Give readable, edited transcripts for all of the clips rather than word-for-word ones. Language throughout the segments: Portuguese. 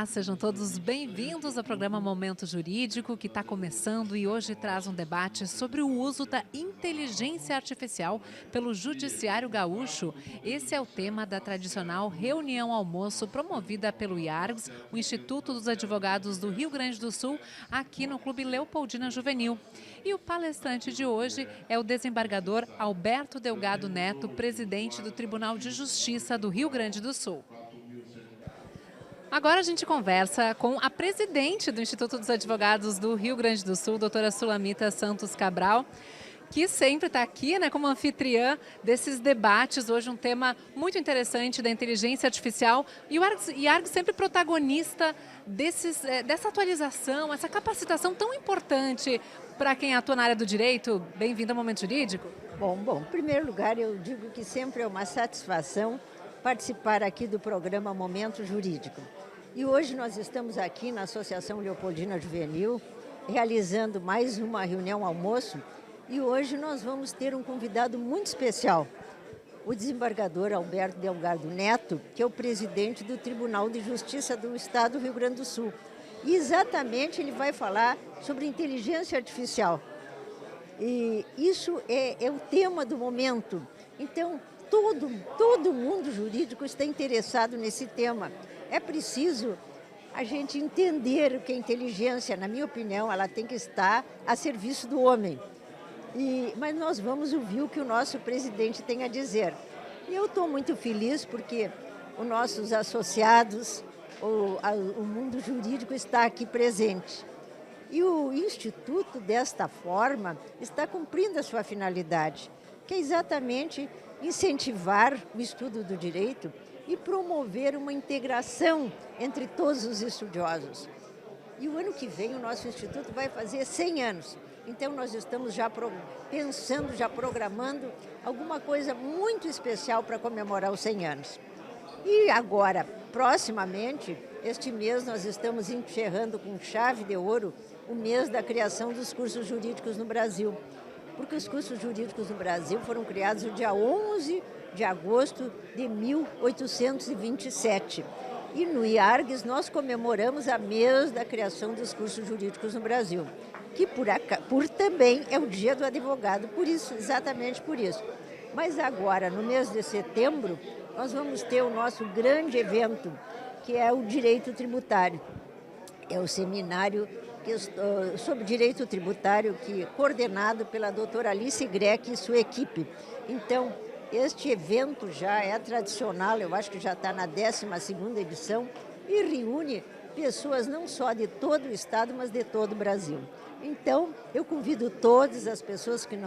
Olá, sejam todos bem-vindos ao programa Momento Jurídico, que está começando e hoje traz um debate sobre o uso da inteligência artificial pelo Judiciário Gaúcho. Esse é o tema da tradicional reunião almoço promovida pelo IARGS, o Instituto dos Advogados do Rio Grande do Sul, aqui no Clube Leopoldina Juvenil. E o palestrante de hoje é o desembargador Alberto Delgado Neto, presidente do Tribunal de Justiça do Rio Grande do Sul. Agora a gente conversa com a presidente do Instituto dos Advogados do Rio Grande do Sul, doutora Sulamita Santos Cabral, que sempre está aqui, como anfitriã desses debates. Hoje um tema muito interessante da inteligência artificial e o IARGS sempre protagonista dessa atualização, essa capacitação tão importante para quem atua na área do direito. Bem-vindo ao Momento Jurídico. Bom, em primeiro lugar eu digo que sempre é uma satisfação participar aqui do programa Momento Jurídico. E hoje nós estamos aqui na Associação Leopoldina Juvenil, realizando mais uma reunião almoço, e hoje nós vamos ter um convidado muito especial, o desembargador Alberto Delgado Neto, que é o presidente do Tribunal de Justiça do Estado do Rio Grande do Sul. E exatamente ele vai falar sobre inteligência artificial. E isso é o tema do momento. Então, todo mundo jurídico está interessado nesse tema. É preciso a gente entender o que é inteligência. Na minha opinião, ela tem que estar a serviço do homem. Mas nós vamos ouvir o que o nosso presidente tem a dizer. E eu estou muito feliz porque os nossos associados, o mundo jurídico está aqui presente. E o Instituto, desta forma, está cumprindo a sua finalidade, que é exatamente incentivar o estudo do direito e promover uma integração entre todos os estudiosos. E o ano que vem o nosso Instituto vai fazer 100 anos. Então nós estamos já pensando, já programando alguma coisa muito especial para comemorar os 100 anos. E agora, proximamente, este mês nós estamos encerrando com chave de ouro o mês da criação dos cursos jurídicos no Brasil. Porque os cursos jurídicos no Brasil foram criados no dia 11 de agosto de 1827. E no IARGS nós comemoramos a mês da criação dos cursos jurídicos no Brasil, que por também é o dia do advogado, por isso, exatamente por isso. Mas agora, no mês de setembro, nós vamos ter o nosso grande evento, que é o direito tributário. É o seminário sobre direito tributário, coordenado pela doutora Alice Greck e sua equipe. Então, este evento já é tradicional, eu acho que já está na 12ª edição, e reúne pessoas não só de todo o estado, mas de todo o Brasil. Então, eu convido todas as pessoas que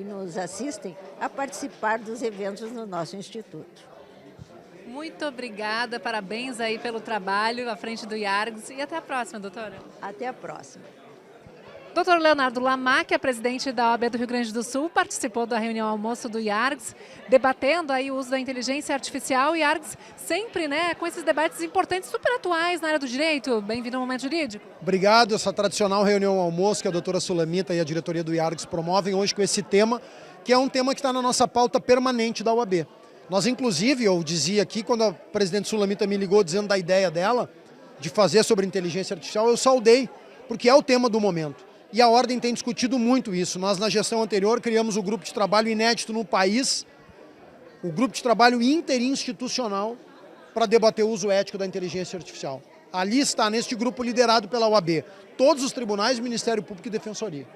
nos assistem a participar dos eventos no nosso instituto. Muito obrigada, parabéns aí pelo trabalho à frente do IARGS e até a próxima, doutora. Até a próxima. Doutor Leonardo Lamac, é presidente da OAB do Rio Grande do Sul, participou da reunião almoço do IARGS, debatendo aí o uso da inteligência artificial. E IARGS sempre, com esses debates importantes, super atuais na área do direito. Bem-vindo ao Momento Jurídico. Obrigado. Essa tradicional reunião almoço que a doutora Sulamita e a diretoria do IARGS promovem hoje com esse tema, que é um tema que está na nossa pauta permanente da OAB. Nós, inclusive, eu dizia aqui, quando a presidente Sulamita me ligou dizendo da ideia dela, de fazer sobre inteligência artificial, eu saudei, porque é o tema do momento. E a Ordem tem discutido muito isso. Nós, na gestão anterior, criamos o grupo de trabalho inédito no país, o grupo de trabalho interinstitucional para debater o uso ético da inteligência artificial. Ali está, neste grupo liderado pela OAB, todos os tribunais, Ministério Público e Defensoria.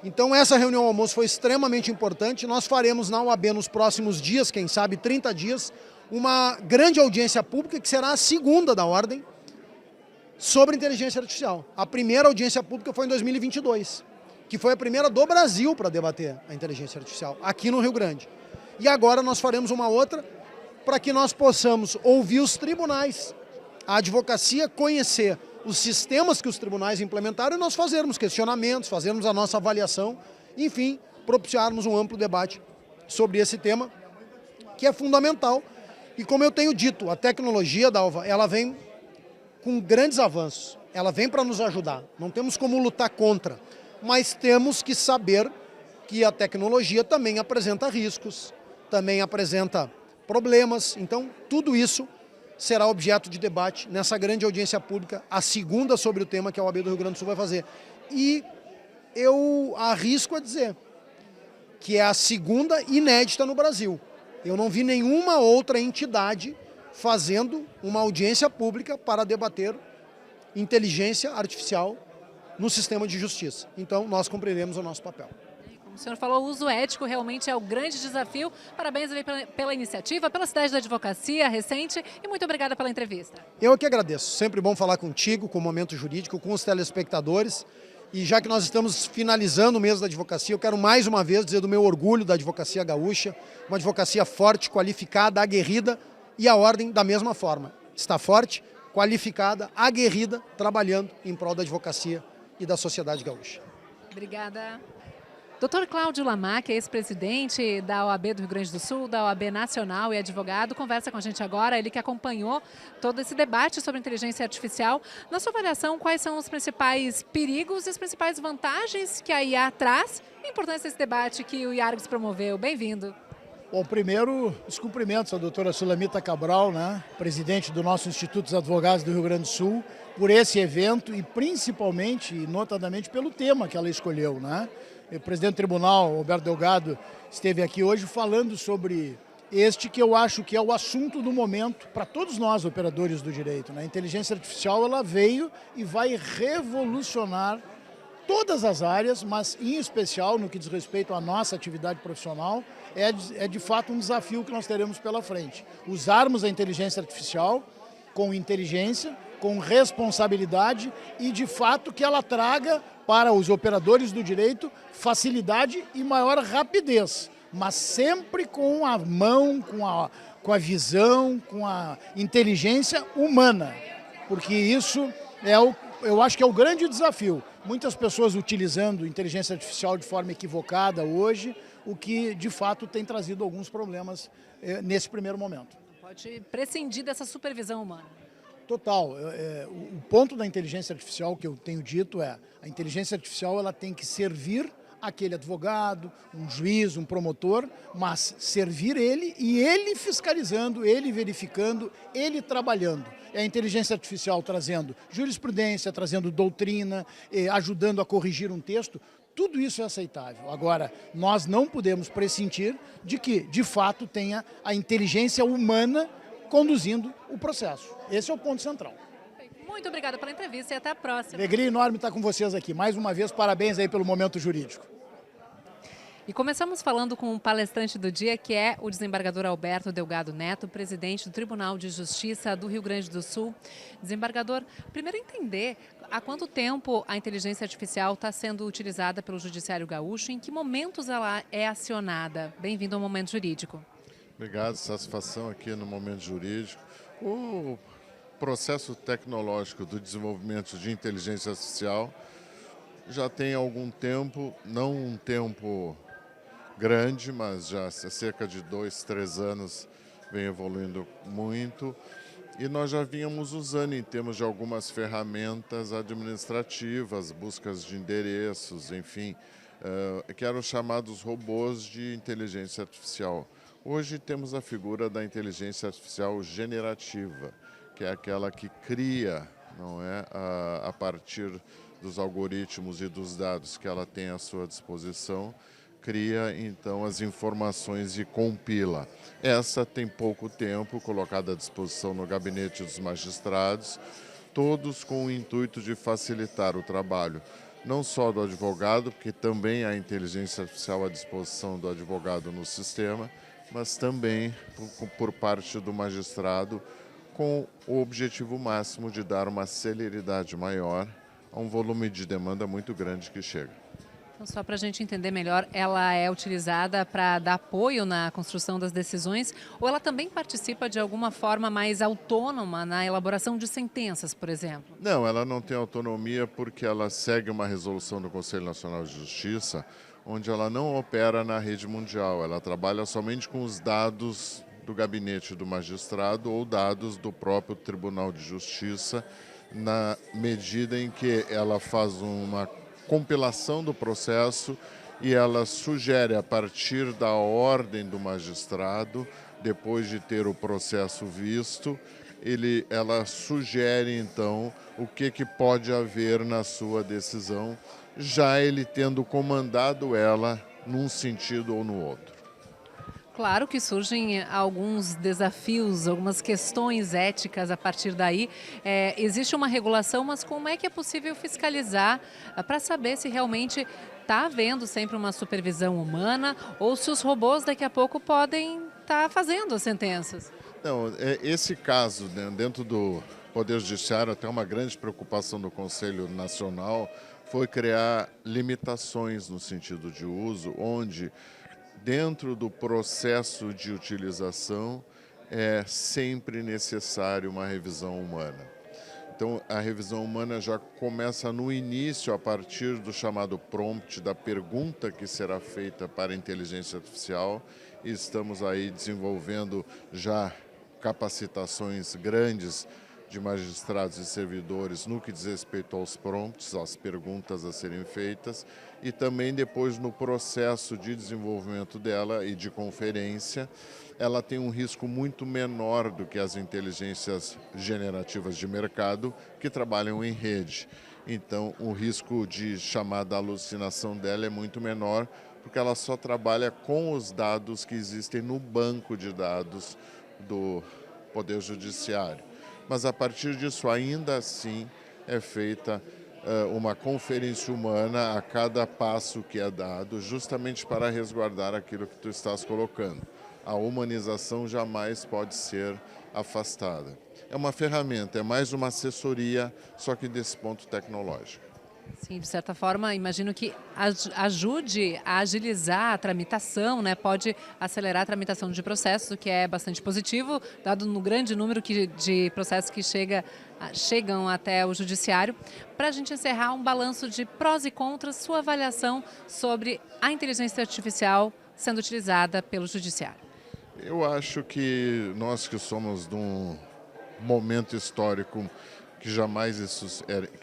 Então, essa reunião almoço foi extremamente importante. Nós faremos na OAB nos próximos dias, quem sabe 30 dias, uma grande audiência pública, que será a segunda da Ordem, sobre inteligência artificial. A primeira audiência pública foi em 2022, que foi a primeira do Brasil para debater a inteligência artificial, aqui no Rio Grande. E agora nós faremos uma outra para que nós possamos ouvir os tribunais, a advocacia conhecer os sistemas que os tribunais implementaram e nós fazermos questionamentos, fazermos a nossa avaliação, enfim, propiciarmos um amplo debate sobre esse tema, que é fundamental. E como eu tenho dito, a tecnologia, Dalva, ela vem com grandes avanços, ela vem para nos ajudar, não temos como lutar contra, mas temos que saber que a tecnologia também apresenta riscos, também apresenta problemas, então tudo isso será objeto de debate nessa grande audiência pública, a segunda sobre o tema que a OAB do Rio Grande do Sul vai fazer. E eu arrisco a dizer que é a segunda inédita no Brasil. Eu não vi nenhuma outra entidade fazendo uma audiência pública para debater inteligência artificial no sistema de justiça. Então, nós cumpriremos o nosso papel. Como o senhor falou, o uso ético realmente é o grande desafio. Parabéns pela iniciativa, pela cidade da advocacia recente e muito obrigada pela entrevista. Eu que agradeço. Sempre bom falar contigo, com o Momento Jurídico, com os telespectadores. E já que nós estamos finalizando o mês da advocacia, eu quero mais uma vez dizer do meu orgulho da advocacia gaúcha, uma advocacia forte, qualificada, aguerrida e a ordem da mesma forma. Está forte, qualificada, aguerrida, trabalhando em prol da advocacia e da sociedade gaúcha. Obrigada. Dr. Cláudio Lamac, ex-presidente da OAB do Rio Grande do Sul, da OAB Nacional e advogado, conversa com a gente agora, ele que acompanhou todo esse debate sobre inteligência artificial. Na sua avaliação, quais são os principais perigos e as principais vantagens que a IA traz? A importância desse debate que o IARGS promoveu. Bem-vindo. Bom, primeiro, os cumprimentos à doutora Sulamita Cabral, né, presidente do nosso Instituto dos Advogados do Rio Grande do Sul, por esse evento e principalmente, e notadamente, pelo tema que ela escolheu, né? O presidente do tribunal, Roberto Delgado, esteve aqui hoje falando sobre este que eu acho que é o assunto do momento para todos nós, operadores do direito, né? A inteligência artificial, ela veio e vai revolucionar todas as áreas, mas em especial no que diz respeito à nossa atividade profissional, é de fato um desafio que nós teremos pela frente. Usarmos a inteligência artificial com inteligência, com responsabilidade e de fato que ela traga para os operadores do direito facilidade e maior rapidez, mas sempre com a mão, com a visão, com a inteligência humana, porque isso eu acho que é o grande desafio. Muitas pessoas utilizando inteligência artificial de forma equivocada hoje, o que de fato tem trazido alguns problemas nesse primeiro momento. Pode prescindir dessa supervisão humana. Total. O ponto da inteligência artificial que eu tenho dito é a inteligência artificial ela tem que servir aquele advogado, um juiz, um promotor, mas servir ele e ele fiscalizando, ele verificando, ele trabalhando. É a inteligência artificial trazendo jurisprudência, trazendo doutrina, ajudando a corrigir um texto. Tudo isso é aceitável. Agora, nós não podemos prescindir de que, de fato, tenha a inteligência humana conduzindo o processo. Esse é o ponto central. Muito obrigada pela entrevista e até a próxima. Alegria enorme estar com vocês aqui. Mais uma vez, parabéns aí pelo Momento Jurídico. E começamos falando com o palestrante do dia, que é o desembargador Alberto Delgado Neto, presidente do Tribunal de Justiça do Rio Grande do Sul. Desembargador, primeiro entender há quanto tempo a inteligência artificial está sendo utilizada pelo Judiciário Gaúcho, em que momentos ela é acionada. Bem-vindo ao Momento Jurídico. Obrigado, satisfação aqui no Momento Jurídico. O processo tecnológico do desenvolvimento de inteligência artificial já tem algum tempo, não um tempo grande, mas já há cerca de 2, 3 anos vem evoluindo muito. E nós já vínhamos usando em termos de algumas ferramentas administrativas, buscas de endereços, enfim, que eram chamados robôs de inteligência artificial. Hoje temos a figura da inteligência artificial generativa, que é aquela que cria, não é, a partir dos algoritmos e dos dados que ela tem à sua disposição, cria então as informações e compila. Essa tem pouco tempo, colocada à disposição no gabinete dos magistrados, todos com o intuito de facilitar o trabalho, não só do advogado, porque também há inteligência artificial à disposição do advogado no sistema, mas também por parte do magistrado, com o objetivo máximo de dar uma celeridade maior a um volume de demanda muito grande que chega. Então, só para a gente entender melhor, ela é utilizada para dar apoio na construção das decisões ou ela também participa de alguma forma mais autônoma na elaboração de sentenças, por exemplo? Não, ela não tem autonomia porque ela segue uma resolução do Conselho Nacional de Justiça, onde ela não opera na rede mundial, ela trabalha somente com os dados do gabinete do magistrado ou dados do próprio Tribunal de Justiça, na medida em que ela faz uma compilação do processo e ela sugere, a partir da ordem do magistrado, depois de ter o processo visto, ela sugere então o que pode haver na sua decisão, já ele tendo comandado ela num sentido ou no outro. Claro que surgem alguns desafios, algumas questões éticas a partir daí. Existe uma regulação, mas como é que é possível fiscalizar para saber se realmente está havendo sempre uma supervisão humana ou se os robôs daqui a pouco podem estar fazendo as sentenças? Não, esse caso, né, dentro do Poder Judiciário, até uma grande preocupação do Conselho Nacional foi criar limitações no sentido de uso, onde dentro do processo de utilização é sempre necessário uma revisão humana. Então, a revisão humana já começa no início, a partir do chamado prompt, da pergunta que será feita para a inteligência artificial, e estamos aí desenvolvendo já capacitações grandes de magistrados e servidores no que diz respeito aos prompts, às perguntas a serem feitas, e também depois no processo de desenvolvimento dela e de conferência, ela tem um risco muito menor do que as inteligências generativas de mercado que trabalham em rede. Então, o risco de chamada alucinação dela é muito menor, porque ela só trabalha com os dados que existem no banco de dados do Poder Judiciário. Mas a partir disso, ainda assim, é feita uma conferência humana a cada passo que é dado, justamente para resguardar aquilo que tu estás colocando. A humanização jamais pode ser afastada. É uma ferramenta, é mais uma assessoria, só que desse ponto tecnológico. Sim, de certa forma, imagino que ajude a agilizar a tramitação, né? Pode acelerar a tramitação de processos, o que é bastante positivo, dado no grande número de processos que chegam até o judiciário. Para a gente encerrar, um balanço de prós e contras, sua avaliação sobre a inteligência artificial sendo utilizada pelo judiciário. Eu acho que nós que somos de um momento histórico que jamais isso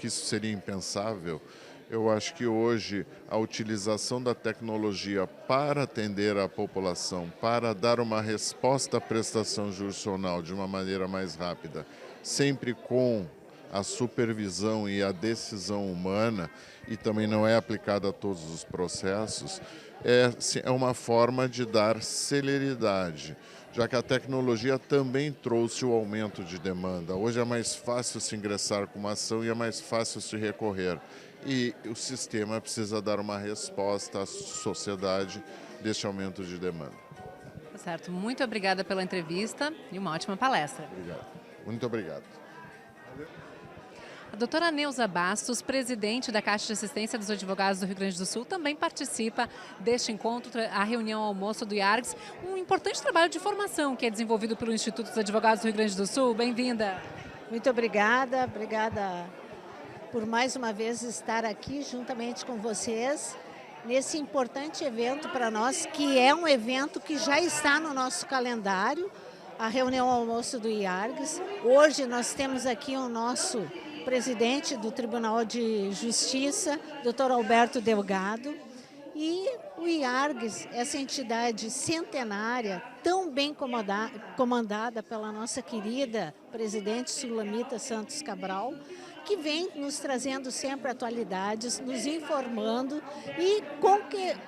seria impensável, eu acho que hoje a utilização da tecnologia para atender a população, para dar uma resposta à prestação jurisdicional de uma maneira mais rápida, sempre com a supervisão e a decisão humana, e também não é aplicada a todos os processos, é uma forma de dar celeridade, já que a tecnologia também trouxe o aumento de demanda. Hoje é mais fácil se ingressar com uma ação e é mais fácil se recorrer. E o sistema precisa dar uma resposta à sociedade deste aumento de demanda. Certo, muito obrigada pela entrevista e uma ótima palestra. Obrigado. Muito obrigado. A doutora Neuza Bastos, presidente da Caixa de Assistência dos Advogados do Rio Grande do Sul, também participa deste encontro, a reunião almoço do IARGS, um importante trabalho de formação que é desenvolvido pelo Instituto dos Advogados do Rio Grande do Sul. Bem-vinda. Muito obrigada por mais uma vez estar aqui juntamente com vocês nesse importante evento para nós, que é um evento que já está no nosso calendário, a reunião almoço do IARGS. Hoje nós temos aqui o nosso presidente do Tribunal de Justiça, Dr. Alberto Delgado, e o IARGS, essa entidade centenária, tão bem comandada pela nossa querida presidente Sulamita Santos Cabral, que vem nos trazendo sempre atualidades, nos informando e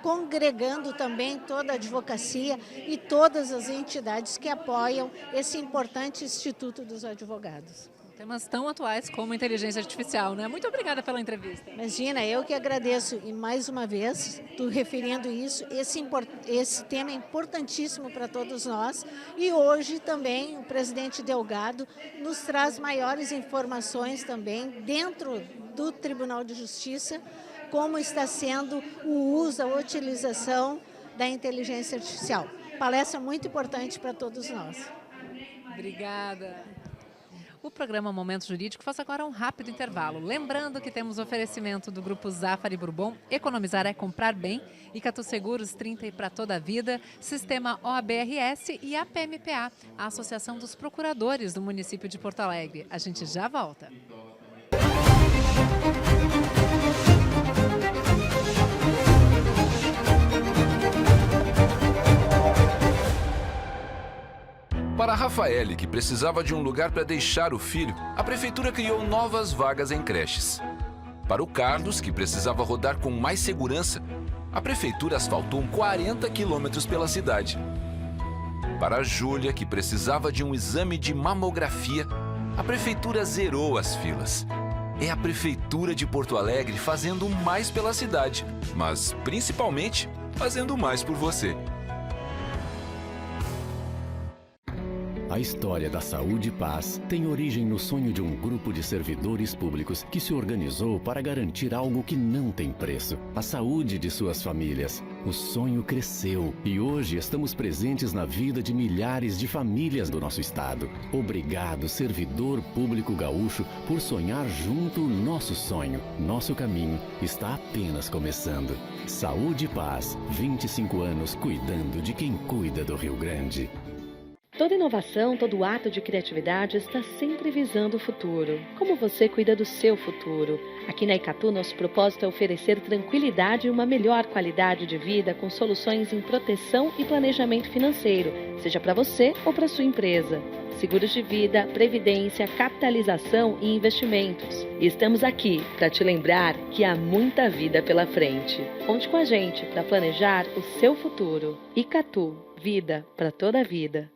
congregando também toda a advocacia e todas as entidades que apoiam esse importante Instituto dos Advogados. Temas tão atuais como inteligência artificial, né? Muito obrigada pela entrevista. Imagina, eu que agradeço e mais uma vez, tu referindo isso, esse tema é importantíssimo para todos nós e hoje também o presidente Delgado nos traz maiores informações também dentro do Tribunal de Justiça, como está sendo o uso, a utilização da inteligência artificial. Palestra muito importante para todos nós. Obrigada. O programa Momento Jurídico faz agora um rápido intervalo. Lembrando que temos oferecimento do Grupo Zafari Bourbon, Economizar é Comprar Bem, Icatu Seguros 30 e para toda a vida, Sistema OABRS e a PMPA, a Associação dos Procuradores do município de Porto Alegre. A gente já volta. Para Rafael Rafaele, que precisava de um lugar para deixar o filho, a prefeitura criou novas vagas em creches. Para o Carlos, que precisava rodar com mais segurança, a prefeitura asfaltou 40 quilômetros pela cidade. Para a Júlia, que precisava de um exame de mamografia, a prefeitura zerou as filas. É a Prefeitura de Porto Alegre fazendo mais pela cidade, mas principalmente fazendo mais por você. A história da Saúde e Paz tem origem no sonho de um grupo de servidores públicos que se organizou para garantir algo que não tem preço: a saúde de suas famílias. O sonho cresceu e hoje estamos presentes na vida de milhares de famílias do nosso estado. Obrigado, servidor público gaúcho, por sonhar junto o nosso sonho. Nosso caminho está apenas começando. Saúde e Paz, 25 anos cuidando de quem cuida do Rio Grande. Toda inovação, todo ato de criatividade está sempre visando o futuro. Como você cuida do seu futuro? Aqui na Icatu, nosso propósito é oferecer tranquilidade e uma melhor qualidade de vida com soluções em proteção e planejamento financeiro, seja para você ou para sua empresa. Seguros de vida, previdência, capitalização e investimentos. E estamos aqui para te lembrar que há muita vida pela frente. Conte com a gente para planejar o seu futuro. Icatu, vida para toda a vida.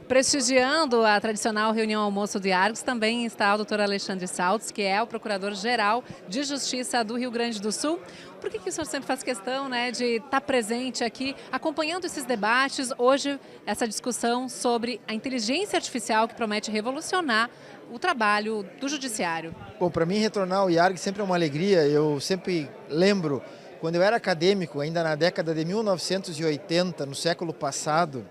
Prestigiando a tradicional reunião almoço do IARGS, também está o doutor Alexandre Saltz, que é o Procurador-Geral de Justiça do Rio Grande do Sul. Por que o senhor sempre faz questão, né, de estar presente aqui, acompanhando esses debates? Hoje, essa discussão sobre a inteligência artificial que promete revolucionar o trabalho do judiciário. Bom, para mim retornar ao IARGS sempre é uma alegria. Eu sempre lembro, quando eu era acadêmico, ainda na década de 1980, no século passado,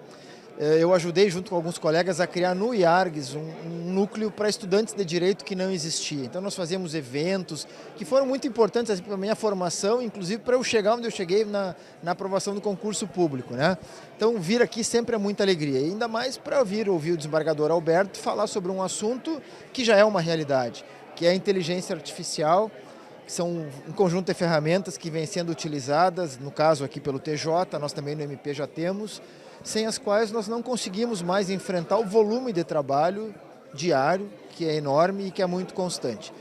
eu ajudei, junto com alguns colegas, a criar no IARGS um núcleo para estudantes de direito que não existia. Então nós fazíamos eventos que foram muito importantes assim, para a minha formação, inclusive para eu chegar onde eu cheguei na aprovação do concurso público, né? Então vir aqui sempre é muita alegria, e ainda mais para ouvir o desembargador Alberto falar sobre um assunto que já é uma realidade, que é a inteligência artificial, que são um conjunto de ferramentas que vêm sendo utilizadas, no caso aqui pelo TJ, nós também no MP já temos, sem as quais nós não conseguimos mais enfrentar o volume de trabalho diário, que é enorme e que é muito constante.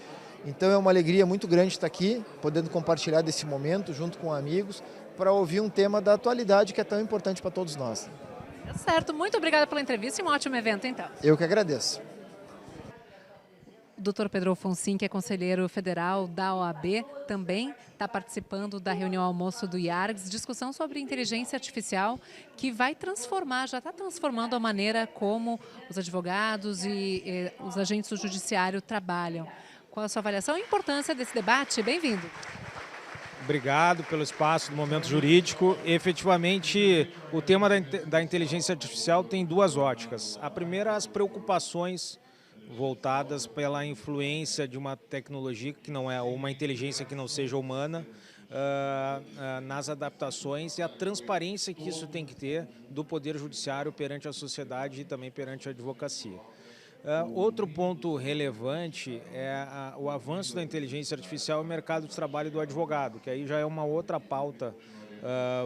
Então é uma alegria muito grande estar aqui, podendo compartilhar desse momento junto com amigos, para ouvir um tema da atualidade que é tão importante para todos nós. Tá certo, muito obrigada pela entrevista e um ótimo evento então. Eu que agradeço. O doutor Pedro Alfonsin, que é conselheiro federal da OAB, também está participando da reunião almoço do IARGS, discussão sobre inteligência artificial que vai transformar, já está transformando a maneira como os advogados e os agentes do judiciário trabalham. Qual a sua avaliação e importância desse debate? Bem-vindo. Obrigado pelo espaço do Momento Jurídico. Efetivamente, o tema da inteligência artificial tem duas óticas. A primeira, as preocupações voltadas pela influência de uma tecnologia que não é, ou uma inteligência que não seja humana, nas adaptações e a transparência que isso tem que ter do Poder Judiciário perante a sociedade e também perante a advocacia. Outro ponto relevante é o avanço da inteligência artificial no mercado de trabalho do advogado, que aí já é uma outra pauta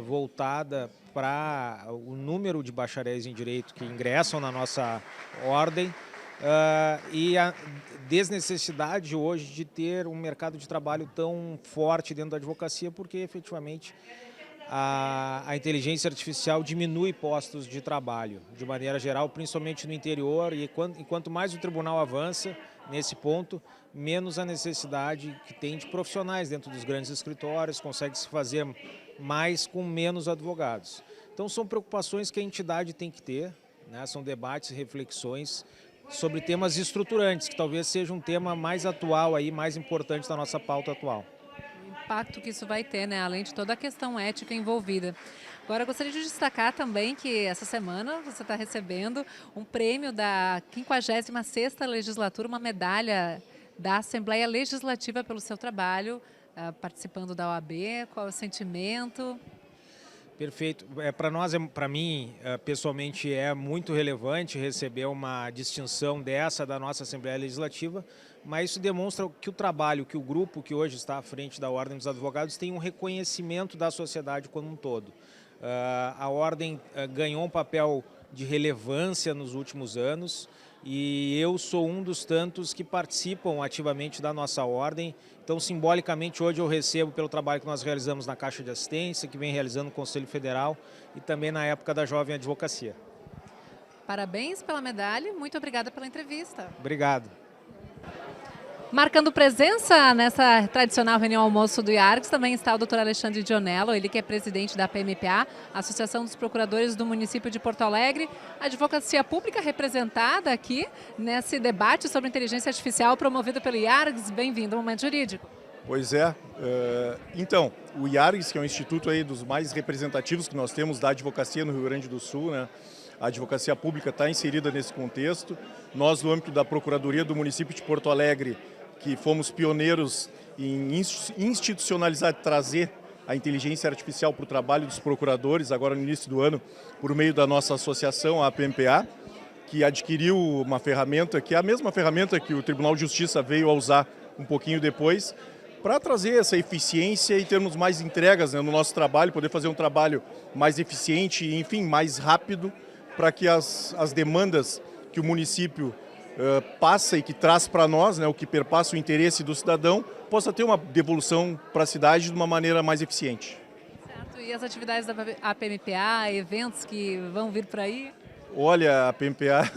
voltada para o número de bacharéis em direito que ingressam na nossa ordem, e a desnecessidade hoje de ter um mercado de trabalho tão forte dentro da advocacia, porque efetivamente a inteligência artificial diminui postos de trabalho, de maneira geral, principalmente no interior, e quanto mais o tribunal avança nesse ponto, menos a necessidade que tem de profissionais dentro dos grandes escritórios, consegue-se fazer mais com menos advogados. Então são preocupações que a entidade tem que ter, né? São debates e reflexões sobre temas estruturantes, que talvez seja um tema mais atual, aí, mais importante da nossa pauta atual. O impacto que isso vai ter, né? Além de toda a questão ética envolvida. Agora, eu gostaria de destacar também que essa semana você está recebendo um prêmio da 56ª legislatura, uma medalha da Assembleia Legislativa pelo seu trabalho, participando da OAB. Qual é o sentimento? Perfeito. Para mim, pessoalmente, é muito relevante receber uma distinção dessa da nossa Assembleia Legislativa, mas isso demonstra que o trabalho, que o grupo que hoje está à frente da Ordem dos Advogados tem um reconhecimento da sociedade como um todo. A Ordem ganhou um papel de relevância nos últimos anos e eu sou um dos tantos que participam ativamente da nossa Ordem. Então, simbolicamente, hoje eu recebo pelo trabalho que nós realizamos na Caixa de Assistência, que vem realizando no Conselho Federal e também na época da Jovem Advocacia. Parabéns pela medalha e muito obrigada pela entrevista. Obrigado. Marcando presença nessa tradicional reunião almoço do IARGS, também está o Dr. Alexandre Dionello, ele que é presidente da PMPA, Associação dos Procuradores do Município de Porto Alegre, a advocacia pública representada aqui nesse debate sobre inteligência artificial promovido pelo IARGS. Bem-vindo ao Momento Jurídico. Pois é. Então, o IARGS, que é um instituto aí dos mais representativos que nós temos da advocacia no Rio Grande do Sul, né? A advocacia pública está inserida nesse contexto. Nós, no âmbito da Procuradoria do Município de Porto Alegre, que fomos pioneiros em institucionalizar, trazer a inteligência artificial para o trabalho dos procuradores, agora no início do ano, por meio da nossa associação, a PMPA, que adquiriu uma ferramenta, que é a mesma ferramenta que o Tribunal de Justiça veio a usar um pouquinho depois, para trazer essa eficiência e termos mais entregas, né, no nosso trabalho, poder fazer um trabalho mais eficiente e, enfim, mais rápido, para que as demandas que o município passa e que traz para nós, né, o que perpassa o interesse do cidadão, possa ter uma devolução para a cidade de uma maneira mais eficiente. Certo. E as atividades da APMPA, eventos que vão vir por aí? Olha, a PMPA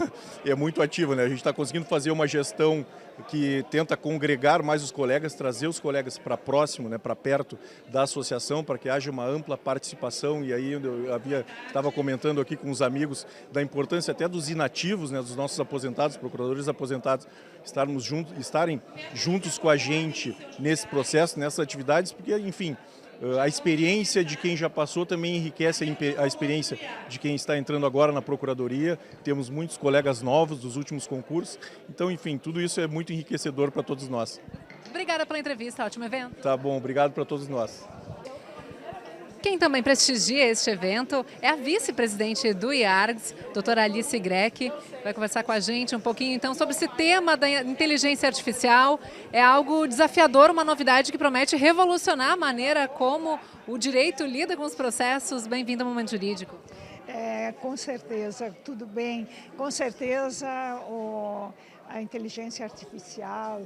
é muito ativa, né? A gente está conseguindo fazer uma gestão que tenta congregar mais os colegas, trazer os colegas para próximo, né, para perto da associação, para que haja uma ampla participação. E aí eu estava comentando aqui com os amigos da importância até dos inativos, né, dos nossos aposentados, procuradores aposentados, estarem juntos com a gente nesse processo, nessas atividades, porque, enfim, a experiência de quem já passou também enriquece a experiência de quem está entrando agora na Procuradoria. Temos muitos colegas novos dos últimos concursos. Então, enfim, tudo isso é muito enriquecedor para todos nós. Obrigada pela entrevista, ótimo evento. Tá bom, obrigado para todos nós. Quem também prestigia este evento é a vice-presidente do IARGS, doutora Alice Greck, vai conversar com a gente um pouquinho então sobre esse tema da inteligência artificial. É algo desafiador, uma novidade que promete revolucionar a maneira como o direito lida com os processos. Bem-vindo ao Momento Jurídico. Com certeza, tudo bem. Com certeza a inteligência artificial,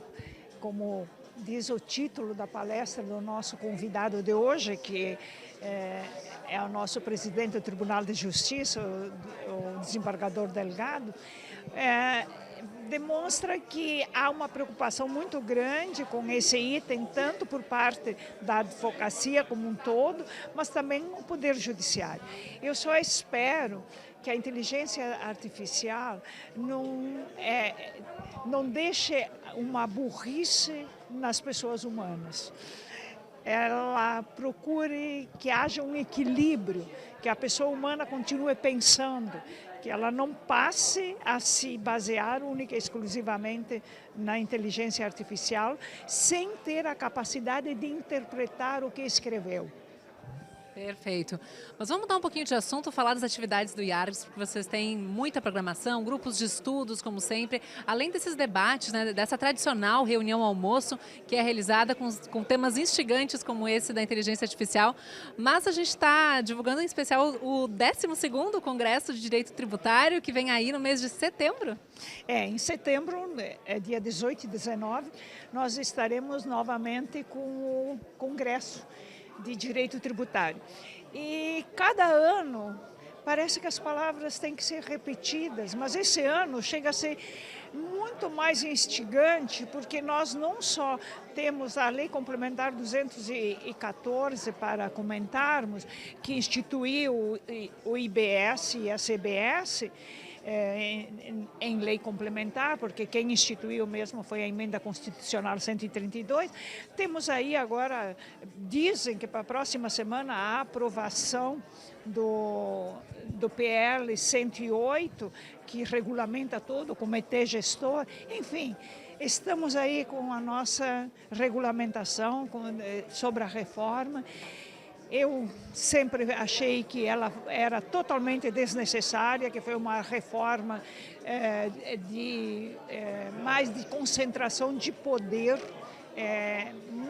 como diz o título da palestra do nosso convidado de hoje, que é o nosso presidente do Tribunal de Justiça, o desembargador Delgado, demonstra que há uma preocupação muito grande com esse item, tanto por parte da advocacia como um todo, mas também o Poder Judiciário. Eu só espero que a inteligência artificial não deixe uma burrice nas pessoas humanas. Ela procure que haja um equilíbrio, que a pessoa humana continue pensando, que ela não passe a se basear única e exclusivamente na inteligência artificial, sem ter a capacidade de interpretar o que escreveu. Perfeito. Mas vamos mudar um pouquinho de assunto, falar das atividades do IARGS, porque vocês têm muita programação, grupos de estudos, como sempre, além desses debates, né, dessa tradicional reunião almoço, que é realizada com temas instigantes como esse da inteligência artificial. Mas a gente está divulgando em especial o 12º Congresso de Direito Tributário, que vem aí no mês de setembro. Em setembro, dia 18 e 19, nós estaremos novamente com o Congresso de Direito Tributário. E cada ano parece que as palavras têm que ser repetidas, mas esse ano chega a ser muito mais instigante, porque nós não só temos a Lei Complementar 214 para comentarmos, que instituiu o IBS e a CBS, em lei complementar, porque quem instituiu mesmo foi a Emenda Constitucional 132. Temos aí agora, dizem que para a próxima semana a aprovação do PL 108, que regulamenta todo o comitê gestor. Enfim, estamos aí com a nossa regulamentação sobre a reforma. Eu sempre achei que ela era totalmente desnecessária, que foi uma reforma mais de concentração de poder,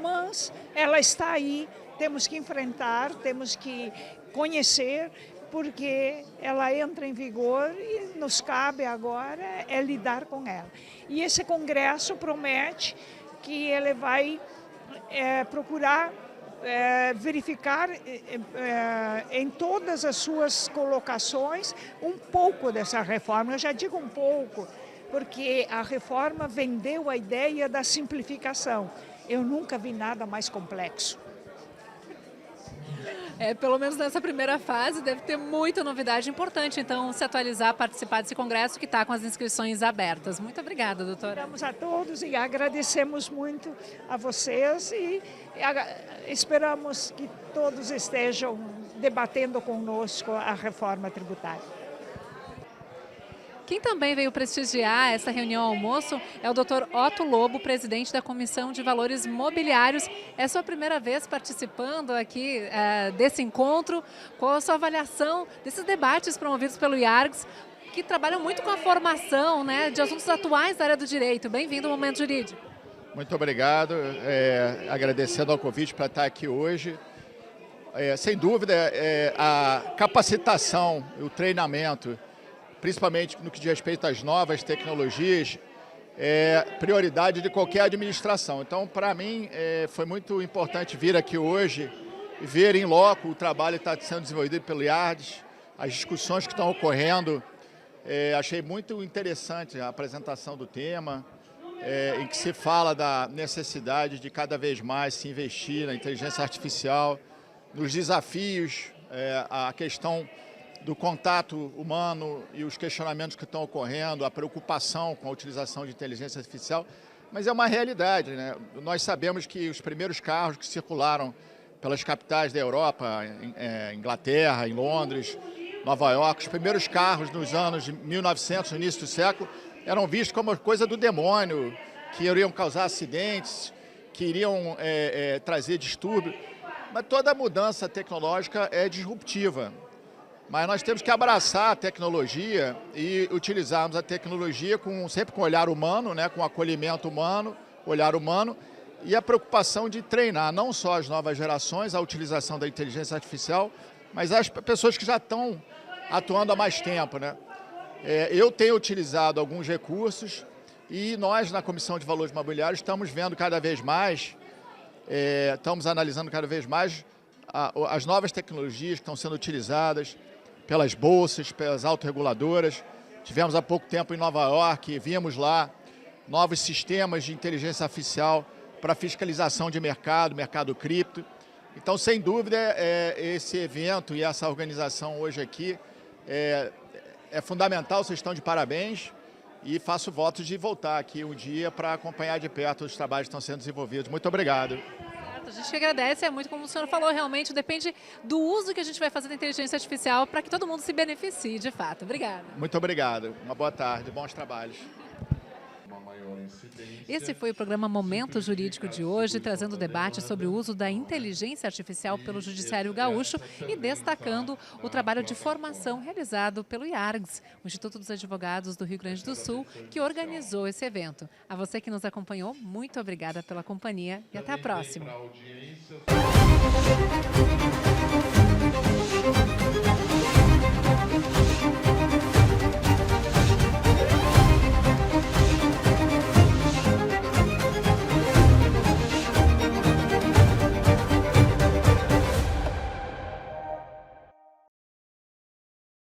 mas ela está aí, temos que enfrentar, temos que conhecer, porque ela entra em vigor e nos cabe agora lidar com ela. E esse congresso promete que ele vai procurar verificar em todas as suas colocações um pouco dessa reforma. Eu já digo um pouco, porque a reforma vendeu a ideia da simplificação. Eu nunca vi nada mais complexo. Pelo menos nessa primeira fase deve ter muita novidade importante, então se atualizar, participar desse congresso que está com as inscrições abertas. Muito obrigada, doutora. Vamos a todos e agradecemos muito a vocês e esperamos que todos estejam debatendo conosco a reforma tributária. Quem também veio prestigiar essa reunião almoço é o Dr. Otto Lobo, presidente da Comissão de Valores Mobiliários. É a sua primeira vez participando aqui desse encontro. Qual a sua avaliação desses debates promovidos pelo IARGS, que trabalham muito com a formação, né, de assuntos atuais da área do direito? Bem-vindo ao Momento Jurídico. Muito obrigado, agradecendo ao convite para estar aqui hoje. Sem dúvida, a capacitação, o treinamento, principalmente no que diz respeito às novas tecnologias, é prioridade de qualquer administração. Então, para mim, foi muito importante vir aqui hoje e ver em loco o trabalho que está sendo desenvolvido pelo IARGS, as discussões que estão ocorrendo. Achei muito interessante a apresentação do tema, em que se fala da necessidade de cada vez mais se investir na inteligência artificial, nos desafios, a questão do contato humano e os questionamentos que estão ocorrendo, a preocupação com a utilização de inteligência artificial, mas é uma realidade, né? Nós sabemos que os primeiros carros que circularam pelas capitais da Europa, Inglaterra, em Londres, Nova York, os primeiros carros nos anos de 1900, no início do século, eram vistos como coisa do demônio, que iriam causar acidentes, que iriam trazer distúrbio. Mas toda mudança tecnológica é disruptiva. Mas nós temos que abraçar a tecnologia e utilizarmos a tecnologia sempre com olhar humano, né, com acolhimento humano, olhar humano, e a preocupação de treinar não só as novas gerações, a utilização da inteligência artificial, mas as pessoas que já estão atuando há mais tempo, né? Eu tenho utilizado alguns recursos e nós, na Comissão de Valores Mobiliários, estamos vendo cada vez mais, estamos analisando cada vez mais as novas tecnologias que estão sendo utilizadas pelas bolsas, pelas autorreguladoras. Tivemos há pouco tempo em Nova York, vimos lá novos sistemas de inteligência artificial para fiscalização de mercado cripto. Então, sem dúvida, esse evento e essa organização hoje aqui é fundamental. Vocês estão de parabéns e faço votos de voltar aqui um dia para acompanhar de perto os trabalhos que estão sendo desenvolvidos. Muito obrigado. A gente que agradece, é muito como o senhor falou, realmente depende do uso que a gente vai fazer da inteligência artificial para que todo mundo se beneficie, de fato. Obrigada. Muito obrigado. Uma boa tarde, bons trabalhos. Esse foi o programa Momento Jurídico de hoje, trazendo debate sobre o uso da inteligência artificial pelo Judiciário Gaúcho e destacando o trabalho de formação realizado pelo IARGS, o Instituto dos Advogados do Rio Grande do Sul, que organizou esse evento. A você que nos acompanhou, muito obrigada pela companhia e até a próxima.